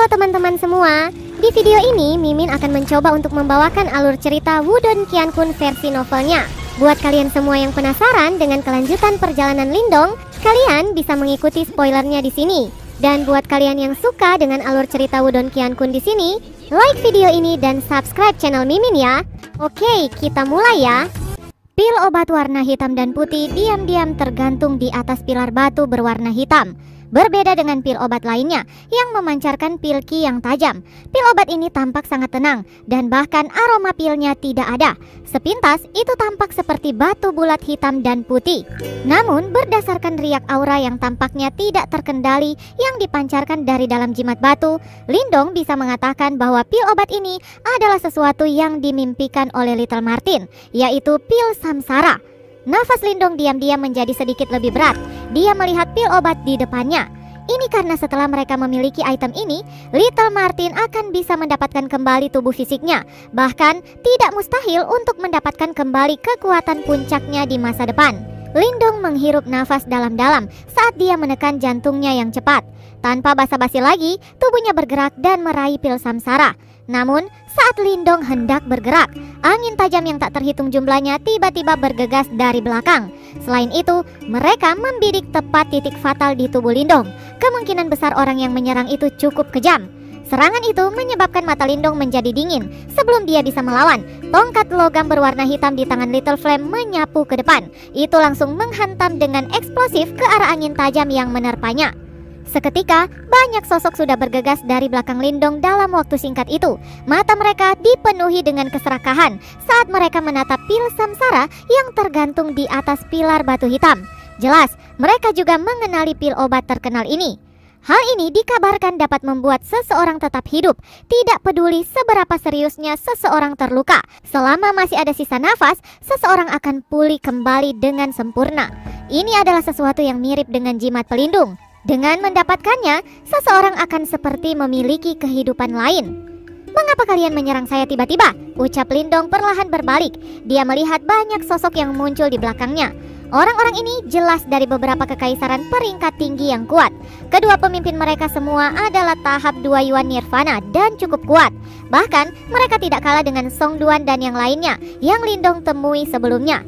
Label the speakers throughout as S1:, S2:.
S1: teman-teman semua, di video ini Mimin akan mencoba untuk membawakan alur cerita Wudong Qiankun versi novelnya. Buat kalian semua yang penasaran dengan kelanjutan perjalanan Lindong, kalian bisa mengikuti spoilernya di sini. Dan buat kalian yang suka dengan alur cerita Wudong Qiankun di sini, like video ini dan subscribe channel Mimin ya. Oke, kita mulai ya. Pil obat warna hitam dan putih diam-diam tergantung di atas pilar batu berwarna hitam. Berbeda dengan pil obat lainnya yang memancarkan pil ki yang tajam. Pil obat ini tampak sangat tenang dan bahkan aroma pilnya tidak ada. Sepintas itu tampak seperti batu bulat hitam dan putih. Namun berdasarkan riak aura yang tampaknya tidak terkendali yang dipancarkan dari dalam jimat batu, Lindong bisa mengatakan bahwa pil obat ini adalah sesuatu yang dimimpikan oleh Little Martin, yaitu pil samsara. Nafas Lindong diam-diam menjadi sedikit lebih berat. Dia melihat pil obat di depannya. Ini karena setelah mereka memiliki item ini, Little Martin akan bisa mendapatkan kembali tubuh fisiknya. Bahkan tidak mustahil untuk mendapatkan kembali kekuatan puncaknya di masa depan. Lindong menghirup nafas dalam-dalam saat dia menekan jantungnya yang cepat. Tanpa basa-basi lagi, tubuhnya bergerak dan meraih pil samsara. Namun, saat Lindong hendak bergerak, angin tajam yang tak terhitung jumlahnya tiba-tiba bergegas dari belakang. Selain itu, mereka membidik tepat titik fatal di tubuh Lindong. Kemungkinan besar orang yang menyerang itu cukup kejam. Serangan itu menyebabkan mata Lindong menjadi dingin. Sebelum dia bisa melawan, tongkat logam berwarna hitam di tangan Little Flame menyapu ke depan. Itu langsung menghantam dengan eksplosif ke arah angin tajam yang menerpanya. Seketika, banyak sosok sudah bergegas dari belakang Lindong dalam waktu singkat itu. Mata mereka dipenuhi dengan keserakahan saat mereka menatap pil samsara yang tergantung di atas pilar batu hitam. Jelas, mereka juga mengenali pil obat terkenal ini. Hal ini dikabarkan dapat membuat seseorang tetap hidup, tidak peduli seberapa seriusnya seseorang terluka. Selama masih ada sisa nafas, seseorang akan pulih kembali dengan sempurna. Ini adalah sesuatu yang mirip dengan jimat pelindung. Dengan mendapatkannya, seseorang akan seperti memiliki kehidupan lain. "Mengapa kalian menyerang saya tiba-tiba?" ucap Lindong perlahan berbalik. Dia melihat banyak sosok yang muncul di belakangnya. Orang-orang ini jelas dari beberapa kekaisaran peringkat tinggi yang kuat. Kedua pemimpin mereka semua adalah tahap 2 Yuan Nirvana dan cukup kuat. Bahkan mereka tidak kalah dengan Song Duan dan yang lainnya yang Lindong temui sebelumnya.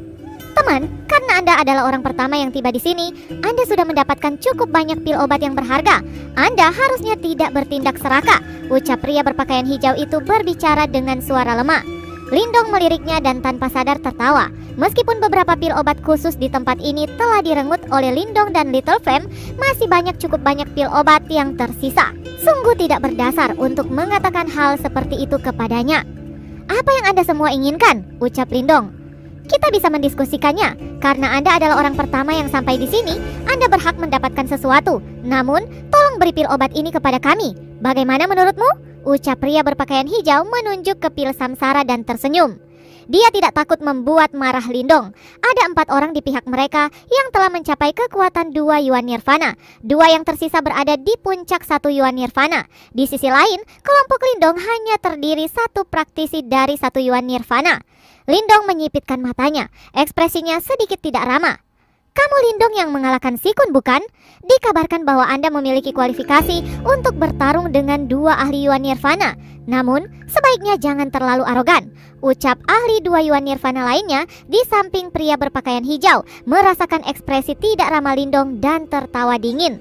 S1: "Teman, karena Anda adalah orang pertama yang tiba di sini, Anda sudah mendapatkan cukup banyak pil obat yang berharga. Anda harusnya tidak bertindak serakah," ucap pria berpakaian hijau itu berbicara dengan suara lemah. Lindong meliriknya dan tanpa sadar tertawa. Meskipun beberapa pil obat khusus di tempat ini telah direngut oleh Lindong dan Little Flame, masih cukup banyak pil obat yang tersisa. Sungguh tidak berdasar untuk mengatakan hal seperti itu kepadanya. "Apa yang Anda semua inginkan?" ucap Lindong. "Kita bisa mendiskusikannya. Karena Anda adalah orang pertama yang sampai di sini, Anda berhak mendapatkan sesuatu. Namun, tolong beri pil obat ini kepada kami. Bagaimana menurutmu?" ucap pria berpakaian hijau menunjuk ke pil samsara dan tersenyum. Dia tidak takut membuat marah Lindong. Ada 4 orang di pihak mereka yang telah mencapai kekuatan 2 Yuan Nirvana. 2 yang tersisa berada di puncak 1 Yuan Nirvana. Di sisi lain, kelompok Lindong hanya terdiri 1 praktisi dari 1 Yuan Nirvana. Lindong menyipitkan matanya. Ekspresinya sedikit tidak ramah. "Kamu Lindong yang mengalahkan Sikun, bukan? Dikabarkan bahwa Anda memiliki kualifikasi untuk bertarung dengan 2 ahli Yuan Nirvana. Namun, sebaiknya jangan terlalu arogan," ucap ahli 2 Yuan Nirvana lainnya di samping pria berpakaian hijau, merasakan ekspresi tidak ramah Lindong dan tertawa dingin.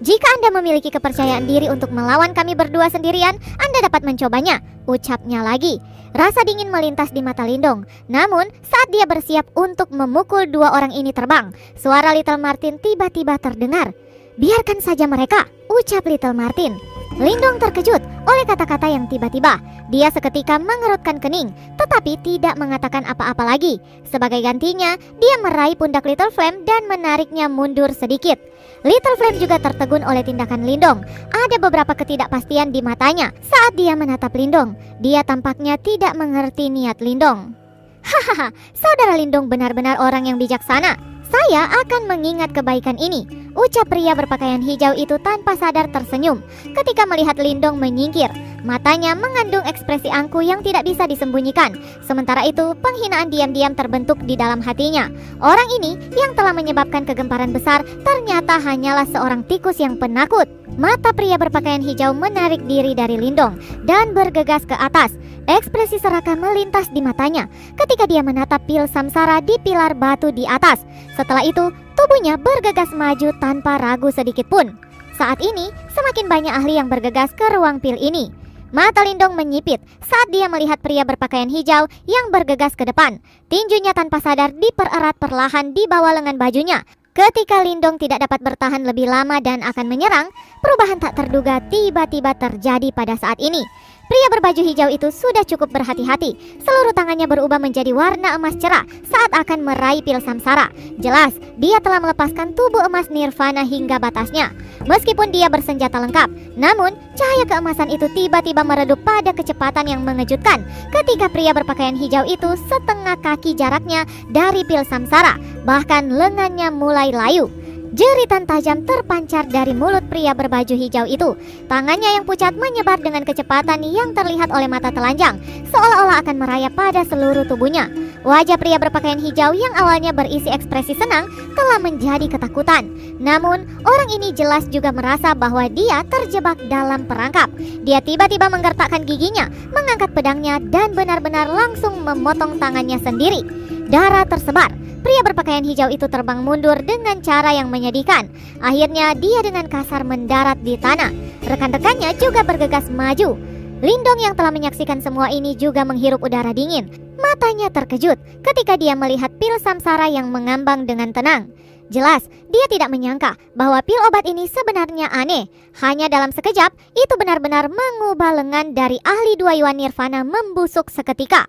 S1: "Jika Anda memiliki kepercayaan diri untuk melawan kami berdua sendirian, Anda dapat mencobanya," ucapnya lagi. Rasa dingin melintas di mata Lindong. Namun, saat dia bersiap untuk memukul 2 orang ini terbang, suara Little Martin tiba-tiba terdengar. "Biarkan saja mereka," ucap Little Martin. Lindong terkejut oleh kata-kata yang tiba-tiba. Dia seketika mengerutkan kening, tetapi tidak mengatakan apa-apa lagi. Sebagai gantinya, dia meraih pundak Little Flame dan menariknya mundur sedikit. Little Flame juga tertegun oleh tindakan Lindong. Ada beberapa ketidakpastian di matanya saat dia menatap Lindong. Dia tampaknya tidak mengerti niat Lindong. "Hahaha, saudara Lindong benar-benar orang yang bijaksana. Saya akan mengingat kebaikan ini," ucap pria berpakaian hijau itu tanpa sadar tersenyum ketika melihat Lindong menyingkir. Matanya mengandung ekspresi angkuh yang tidak bisa disembunyikan. Sementara itu, penghinaan diam-diam terbentuk di dalam hatinya. Orang ini yang telah menyebabkan kegemparan besar ternyata hanyalah seorang tikus yang penakut. Mata pria berpakaian hijau menarik diri dari Lindong dan bergegas ke atas. Ekspresi serakah melintas di matanya ketika dia menatap pil samsara di pilar batu di atas. Setelah itu, tubuhnya bergegas maju tanpa ragu sedikit pun. Saat ini, semakin banyak ahli yang bergegas ke ruang pil ini. Mata Lindong menyipit saat dia melihat pria berpakaian hijau yang bergegas ke depan. Tinjunya tanpa sadar dipererat perlahan di bawah lengan bajunya. Ketika Lindong tidak dapat bertahan lebih lama dan akan menyerang, perubahan tak terduga tiba-tiba terjadi pada saat ini. Pria berbaju hijau itu sudah cukup berhati-hati. Seluruh tangannya berubah menjadi warna emas cerah saat akan meraih pil samsara. Jelas, dia telah melepaskan tubuh emas nirvana hingga batasnya. Meskipun dia bersenjata lengkap, namun cahaya keemasan itu tiba-tiba meredup pada kecepatan yang mengejutkan ketika pria berpakaian hijau itu setengah kaki jaraknya dari pil samsara. Bahkan lengannya mulai layu. Jeritan tajam terpancar dari mulut pria berbaju hijau itu. Tangannya yang pucat menyebar dengan kecepatan yang terlihat oleh mata telanjang, seolah-olah akan merayap pada seluruh tubuhnya. Wajah pria berpakaian hijau yang awalnya berisi ekspresi senang telah menjadi ketakutan. Namun, orang ini jelas juga merasa bahwa dia terjebak dalam perangkap. Dia tiba-tiba menggertakkan giginya, mengangkat pedangnya, dan benar-benar langsung memotong tangannya sendiri. Darah tersebar. Pria berpakaian hijau itu terbang mundur dengan cara yang menyedihkan. Akhirnya dia dengan kasar mendarat di tanah. Rekan-rekannya juga bergegas maju. Lindong yang telah menyaksikan semua ini juga menghirup udara dingin. Matanya terkejut ketika dia melihat pil samsara yang mengambang dengan tenang. Jelas, dia tidak menyangka bahwa pil obat ini sebenarnya aneh. Hanya dalam sekejap, itu benar-benar mengubah lengan dari ahli dua yuan nirvana membusuk seketika.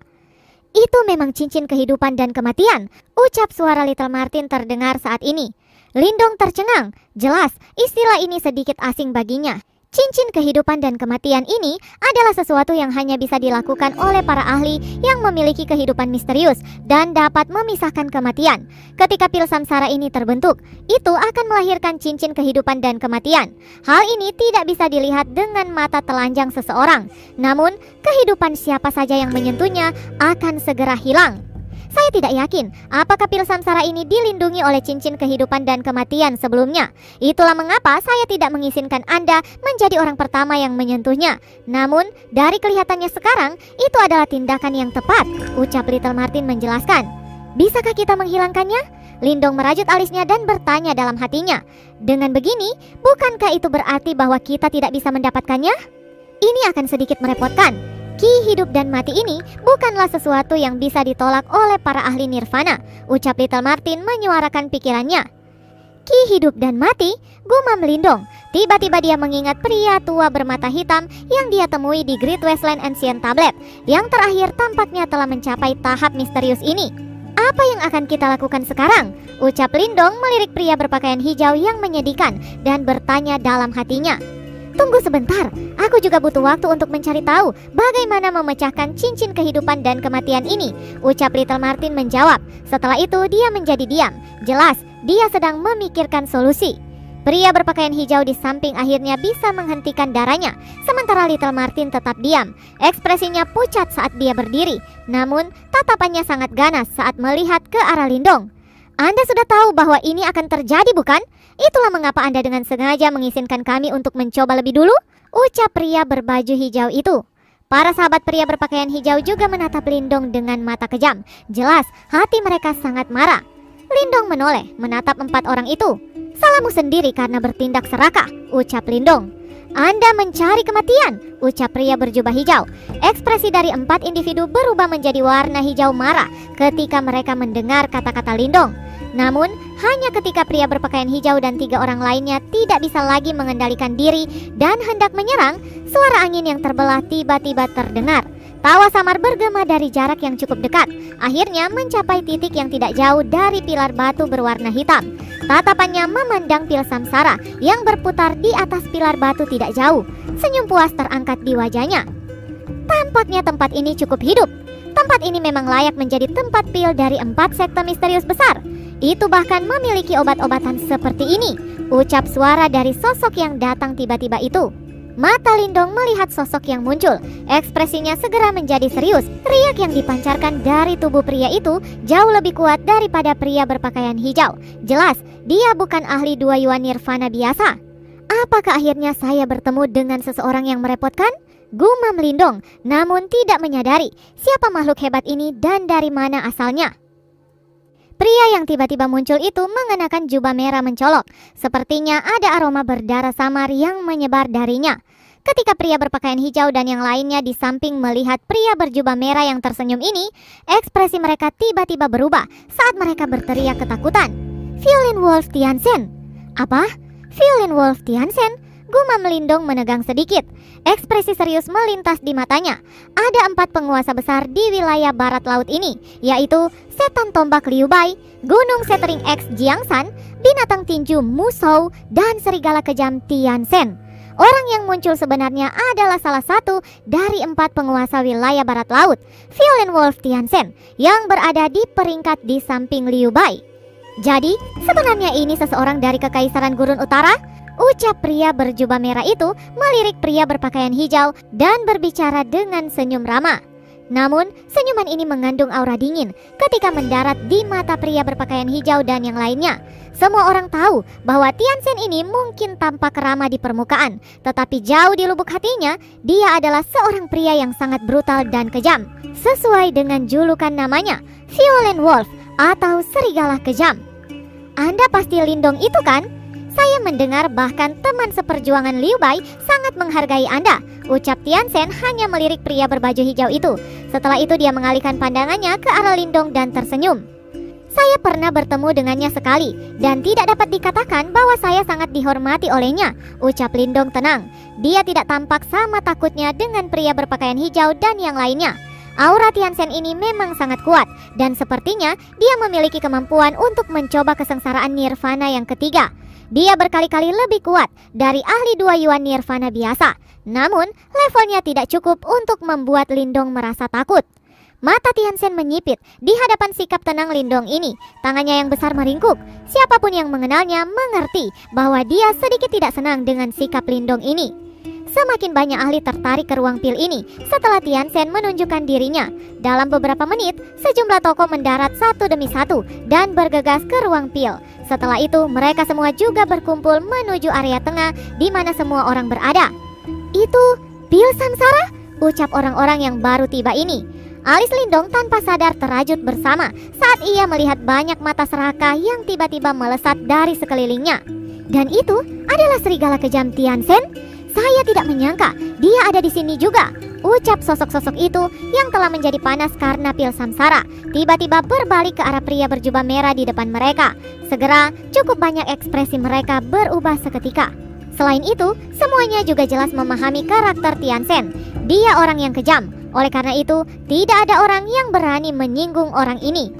S1: Itu memang cincin kehidupan dan kematian, ucap suara Little Martin terdengar saat ini. Lindong tercengang, jelas istilah ini sedikit asing baginya. Cincin kehidupan dan kematian ini adalah sesuatu yang hanya bisa dilakukan oleh para ahli yang memiliki kehidupan misterius dan dapat memisahkan kematian. Ketika pil samsara ini terbentuk, itu akan melahirkan cincin kehidupan dan kematian. Hal ini tidak bisa dilihat dengan mata telanjang seseorang. Namun, kehidupan siapa saja yang menyentuhnya akan segera hilang. Saya tidak yakin apakah pil samsara ini dilindungi oleh cincin kehidupan dan kematian sebelumnya. Itulah mengapa saya tidak mengizinkan Anda menjadi orang pertama yang menyentuhnya. Namun, dari kelihatannya sekarang, itu adalah tindakan yang tepat, ucap Little Martin menjelaskan. Bisakah kita menghilangkannya? Lindong merajut alisnya dan bertanya dalam hatinya. Dengan begini, bukankah itu berarti bahwa kita tidak bisa mendapatkannya? Ini akan sedikit merepotkan. Ki hidup dan mati ini bukanlah sesuatu yang bisa ditolak oleh para ahli nirvana, ucap Little Martin menyuarakan pikirannya. Ki hidup dan mati, gumam Lindong. Tiba-tiba dia mengingat pria tua bermata hitam yang dia temui di Great Wasteland Ancient Tablet. Yang terakhir tampaknya telah mencapai tahap misterius ini. Apa yang akan kita lakukan sekarang? Ucap Lindong melirik pria berpakaian hijau yang menyedihkan dan bertanya dalam hatinya. Tunggu sebentar, aku juga butuh waktu untuk mencari tahu bagaimana memecahkan cincin kehidupan dan kematian ini, ucap Little Martin menjawab. Setelah itu dia menjadi diam. Jelas, dia sedang memikirkan solusi. Pria berpakaian hijau di samping akhirnya bisa menghentikan darahnya, sementara Little Martin tetap diam. Ekspresinya pucat saat dia berdiri, namun tatapannya sangat ganas saat melihat ke arah Lindong. Anda sudah tahu bahwa ini akan terjadi, bukan? Itulah mengapa Anda dengan sengaja mengizinkan kami untuk mencoba lebih dulu, ucap pria berbaju hijau itu. Para sahabat pria berpakaian hijau juga menatap Lindong dengan mata kejam. Jelas, hati mereka sangat marah. Lindong menoleh, menatap 4 orang itu. Salahmu sendiri karena bertindak serakah, ucap Lindong. Anda mencari kematian, ucap pria berjubah hijau. Ekspresi dari 4 individu berubah menjadi warna hijau marah ketika mereka mendengar kata-kata Lindong. Namun, hanya ketika pria berpakaian hijau dan 3 orang lainnya tidak bisa lagi mengendalikan diri dan hendak menyerang, suara angin yang terbelah tiba-tiba terdengar. Tawa samar bergema dari jarak yang cukup dekat, akhirnya mencapai titik yang tidak jauh dari pilar batu berwarna hitam. Tatapannya memandang pil samsara yang berputar di atas pilar batu tidak jauh. Senyum puas terangkat di wajahnya. Tampaknya tempat ini cukup hidup. Tempat ini memang layak menjadi tempat pil dari 4 sekte misterius besar. Itu bahkan memiliki obat-obatan seperti ini, ucap suara dari sosok yang datang tiba-tiba itu. Mata Lindong melihat sosok yang muncul. Ekspresinya segera menjadi serius. Riak yang dipancarkan dari tubuh pria itu jauh lebih kuat daripada pria berpakaian hijau. Jelas, dia bukan ahli 2 yuan nirvana biasa. Apakah akhirnya saya bertemu dengan seseorang yang merepotkan? Gumam Lindong, namun tidak menyadari siapa makhluk hebat ini dan dari mana asalnya. Pria yang tiba-tiba muncul itu mengenakan jubah merah mencolok. Sepertinya ada aroma berdarah samar yang menyebar darinya. Ketika pria berpakaian hijau dan yang lainnya di samping melihat pria berjubah merah yang tersenyum ini, ekspresi mereka tiba-tiba berubah saat mereka berteriak ketakutan. Violin Wolf Tianchen. Apa? Violin Wolf Tianchen? Gumam Lindong menegang sedikit. Ekspresi serius melintas di matanya. Ada 4 penguasa besar di wilayah barat laut ini, yaitu setan tombak Liu Bai, gunung Setering X Jiangsan, binatang tinju Musou, dan serigala kejam Tianchen. Orang yang muncul sebenarnya adalah salah satu dari 4 penguasa wilayah barat laut, Violin Wolf Tianchen, yang berada di peringkat di samping Liu Bai. Jadi, sebenarnya ini seseorang dari Kekaisaran Gurun Utara? Ucap pria berjubah merah itu melirik pria berpakaian hijau dan berbicara dengan senyum ramah. Namun, senyuman ini mengandung aura dingin ketika mendarat di mata pria berpakaian hijau dan yang lainnya. Semua orang tahu bahwa Tianchen ini mungkin tampak ramah di permukaan, tetapi jauh di lubuk hatinya, dia adalah seorang pria yang sangat brutal dan kejam. Sesuai dengan julukan namanya, Violin Wolf atau serigala kejam. Anda pasti Lindong itu kan? Saya mendengar bahkan teman seperjuangan Liu Bai sangat menghargai Anda, ucap Tianchen hanya melirik pria berbaju hijau itu. Setelah itu dia mengalihkan pandangannya ke arah Lindong dan tersenyum. Saya pernah bertemu dengannya sekali dan tidak dapat dikatakan bahwa saya sangat dihormati olehnya, ucap Lindong tenang. Dia tidak tampak sama takutnya dengan pria berpakaian hijau dan yang lainnya. Aura Tianchen ini memang sangat kuat dan sepertinya dia memiliki kemampuan untuk mencoba kesengsaraan nirvana yang ketiga. Dia berkali-kali lebih kuat dari ahli 2 Yuan nirvana biasa. Namun, levelnya tidak cukup untuk membuat Lindong merasa takut. Mata Tianchen menyipit di hadapan sikap tenang Lindong ini. Tangannya yang besar meringkuk. Siapapun yang mengenalnya mengerti bahwa dia sedikit tidak senang dengan sikap Lindong ini. Semakin banyak ahli tertarik ke ruang pil ini setelah Tianchen menunjukkan dirinya. Dalam beberapa menit, sejumlah tokoh mendarat satu demi satu dan bergegas ke ruang pil. Setelah itu, mereka semua juga berkumpul menuju area tengah di mana semua orang berada. Itu pil samsara? Ucap orang-orang yang baru tiba ini. Alis Lindong tanpa sadar terajut bersama saat ia melihat banyak mata serakah yang tiba-tiba melesat dari sekelilingnya. Dan itu adalah serigala kejam Tianchen? Saya tidak menyangka dia ada di sini juga, ucap sosok-sosok itu yang telah menjadi panas karena pil samsara. Tiba-tiba berbalik ke arah pria berjubah merah di depan mereka. Segera, cukup banyak ekspresi mereka berubah seketika. Selain itu, semuanya juga jelas memahami karakter Tianchen. Dia orang yang kejam, oleh karena itu tidak ada orang yang berani menyinggung orang ini.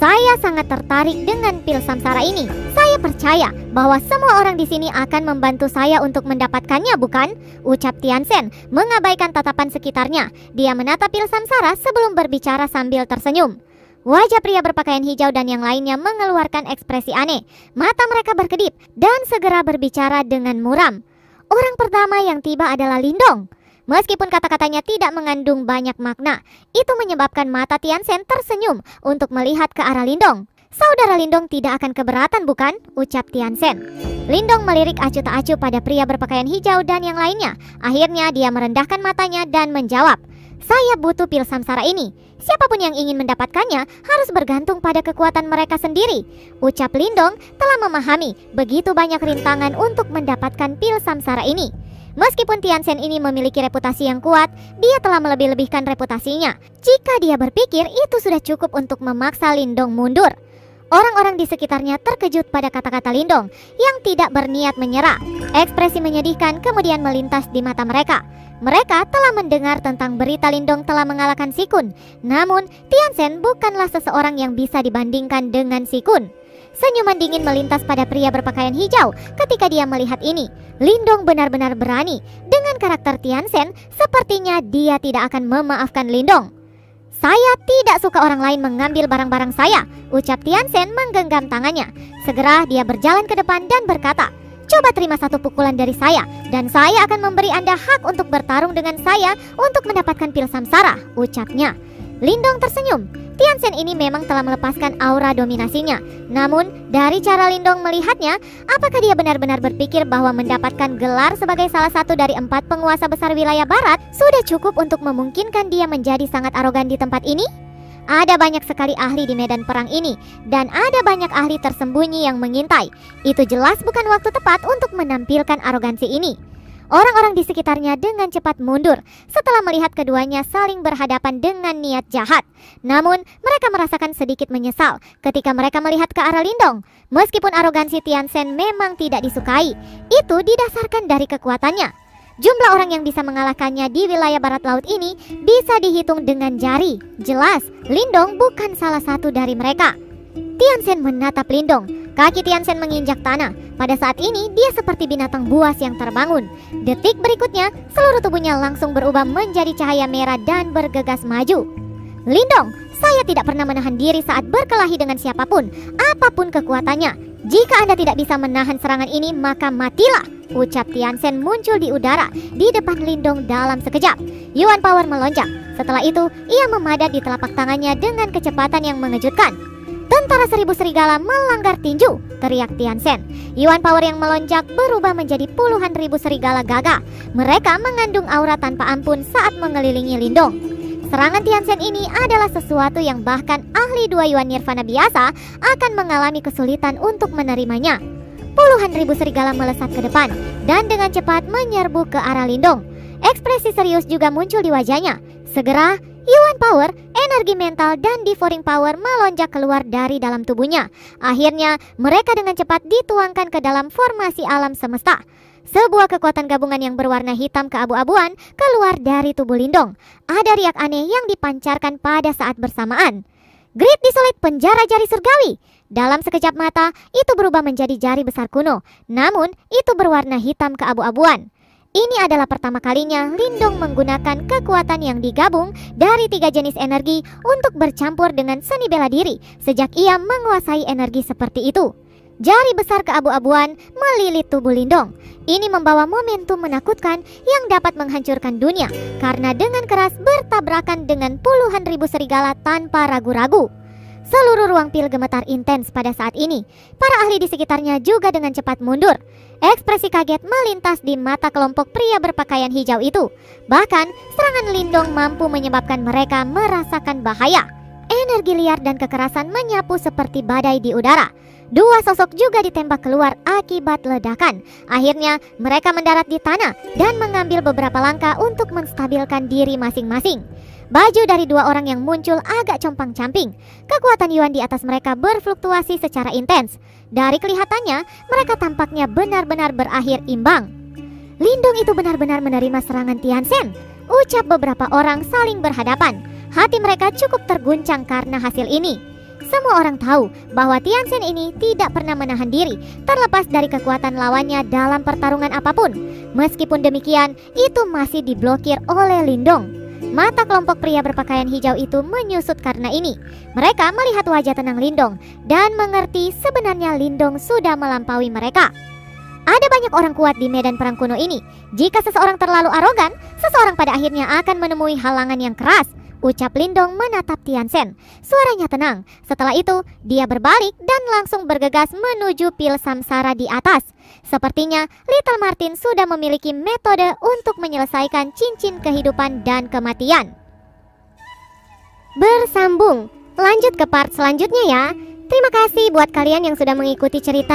S1: Saya sangat tertarik dengan pil samsara ini. Saya percaya bahwa semua orang di sini akan membantu saya untuk mendapatkannya, bukan? Ucap Tianchen mengabaikan tatapan sekitarnya. Dia menatap pil samsara sebelum berbicara sambil tersenyum. Wajah pria berpakaian hijau dan yang lainnya mengeluarkan ekspresi aneh. Mata mereka berkedip dan segera berbicara dengan muram. Orang pertama yang tiba adalah Lindong. Meskipun kata-katanya tidak mengandung banyak makna, itu menyebabkan mata Tianchen tersenyum untuk melihat ke arah Lindong. Saudara Lindong tidak akan keberatan, bukan? Ucap Tianchen. Lindong melirik acuh tak acuh pada pria berpakaian hijau dan yang lainnya. Akhirnya dia merendahkan matanya dan menjawab, saya butuh pil samsara ini. Siapapun yang ingin mendapatkannya harus bergantung pada kekuatan mereka sendiri. Ucap Lindong telah memahami begitu banyak rintangan untuk mendapatkan pil samsara ini. Meskipun Tianchen ini memiliki reputasi yang kuat, dia telah melebih-lebihkan reputasinya. Jika dia berpikir itu sudah cukup untuk memaksa Lindong mundur. Orang-orang di sekitarnya terkejut pada kata-kata Lindong yang tidak berniat menyerah. Ekspresi menyedihkan kemudian melintas di mata mereka. Mereka telah mendengar tentang berita Lindong telah mengalahkan Si Kun. Namun, Tianchen bukanlah seseorang yang bisa dibandingkan dengan Si Kun. Senyuman dingin melintas pada pria berpakaian hijau ketika dia melihat ini. Lindong benar-benar berani. Dengan karakter Tianchen, sepertinya dia tidak akan memaafkan Lindong. Saya tidak suka orang lain mengambil barang-barang saya, ucap Tianchen menggenggam tangannya. Segera dia berjalan ke depan dan berkata, coba terima satu pukulan dari saya, dan saya akan memberi Anda hak untuk bertarung dengan saya untuk mendapatkan pil samsara, ucapnya. Lindong tersenyum. Tianzhen ini memang telah melepaskan aura dominasinya. Namun, dari cara Lindong melihatnya, apakah dia benar-benar berpikir bahwa mendapatkan gelar sebagai salah satu dari 4 penguasa besar wilayah barat sudah cukup untuk memungkinkan dia menjadi sangat arogan di tempat ini? Ada banyak sekali ahli di medan perang ini, dan ada banyak ahli tersembunyi yang mengintai. Itu jelas bukan waktu tepat untuk menampilkan arogansi ini. Orang-orang di sekitarnya dengan cepat mundur setelah melihat keduanya saling berhadapan dengan niat jahat. Namun, mereka merasakan sedikit menyesal ketika mereka melihat ke arah Lindong. Meskipun arogansi Tianzhen memang tidak disukai, itu didasarkan dari kekuatannya. Jumlah orang yang bisa mengalahkannya di wilayah barat laut ini bisa dihitung dengan jari. Jelas, Lindong bukan salah satu dari mereka. Tianzhen menatap Lindong. Kaki Tianzhen menginjak tanah. Pada saat ini, dia seperti binatang buas yang terbangun. Detik berikutnya, seluruh tubuhnya langsung berubah menjadi cahaya merah dan bergegas maju. Lindong, saya tidak pernah menahan diri saat berkelahi dengan siapapun, apapun kekuatannya. Jika Anda tidak bisa menahan serangan ini, maka matilah, ucap Tianzhen muncul di udara di depan Lindong dalam sekejap. Yuan Power melonjak. Setelah itu, ia memadat di telapak tangannya dengan kecepatan yang mengejutkan. Tentara 1000 serigala melanggar tinju, teriak Tianzhen. Yuan Power yang melonjak berubah menjadi puluhan ribu serigala gagah. Mereka mengandung aura tanpa ampun saat mengelilingi Lindong. Serangan Tianzhen ini adalah sesuatu yang bahkan ahli 2 Yuan Nirvana biasa akan mengalami kesulitan untuk menerimanya. Puluhan ribu serigala melesat ke depan dan dengan cepat menyerbu ke arah Lindong. Ekspresi serius juga muncul di wajahnya. Segera, Yuan Power, energi mental, dan Devouring Power melonjak keluar dari dalam tubuhnya. Akhirnya, mereka dengan cepat dituangkan ke dalam formasi alam semesta. Sebuah kekuatan gabungan yang berwarna hitam keabu-abuan keluar dari tubuh Lindong. Ada riak aneh yang dipancarkan pada saat bersamaan. Great Desolate, penjara jari surgawi. Dalam sekejap mata, itu berubah menjadi jari besar kuno. Namun, itu berwarna hitam keabu-abuan. Ini adalah pertama kalinya Lindong menggunakan kekuatan yang digabung dari 3 jenis energi untuk bercampur dengan seni bela diri sejak ia menguasai energi seperti itu. Jari besar keabu-abuan melilit tubuh Lindong. Ini membawa momentum menakutkan yang dapat menghancurkan dunia karena dengan keras bertabrakan dengan puluhan ribu serigala tanpa ragu-ragu. Seluruh ruang pil gemetar intens pada saat ini. Para ahli di sekitarnya juga dengan cepat mundur. Ekspresi kaget melintas di mata kelompok pria berpakaian hijau itu. Bahkan, serangan Lindong mampu menyebabkan mereka merasakan bahaya. Energi liar dan kekerasan menyapu seperti badai di udara. 2 sosok juga ditembak keluar akibat ledakan. Akhirnya, mereka mendarat di tanah dan mengambil beberapa langkah untuk menstabilkan diri masing-masing. Baju dari 2 orang yang muncul agak compang-camping. Kekuatan Yuan di atas mereka berfluktuasi secara intens. Dari kelihatannya, mereka tampaknya benar-benar berakhir imbang. Lindong itu benar-benar menerima serangan Tianzhen, ucap beberapa orang saling berhadapan. Hati mereka cukup terguncang karena hasil ini. Semua orang tahu bahwa Tianzhen ini tidak pernah menahan diri, terlepas dari kekuatan lawannya dalam pertarungan apapun. Meskipun demikian, itu masih diblokir oleh Lindong. Mata kelompok pria berpakaian hijau itu menyusut karena ini. Mereka melihat wajah tenang Lindong dan mengerti sebenarnya Lindong sudah melampaui mereka. Ada banyak orang kuat di medan perang kuno ini. Jika seseorang terlalu arogan, seseorang pada akhirnya akan menemui halangan yang keras, ucap Lindong menatap Tianzhen. Suaranya tenang. Setelah itu, dia berbalik dan langsung bergegas menuju pil samsara di atas. Sepertinya, Little Martin sudah memiliki metode untuk menyelesaikan cincin kehidupan dan kematian. Bersambung. Lanjut ke part selanjutnya ya. Terima kasih buat kalian yang sudah mengikuti cerita.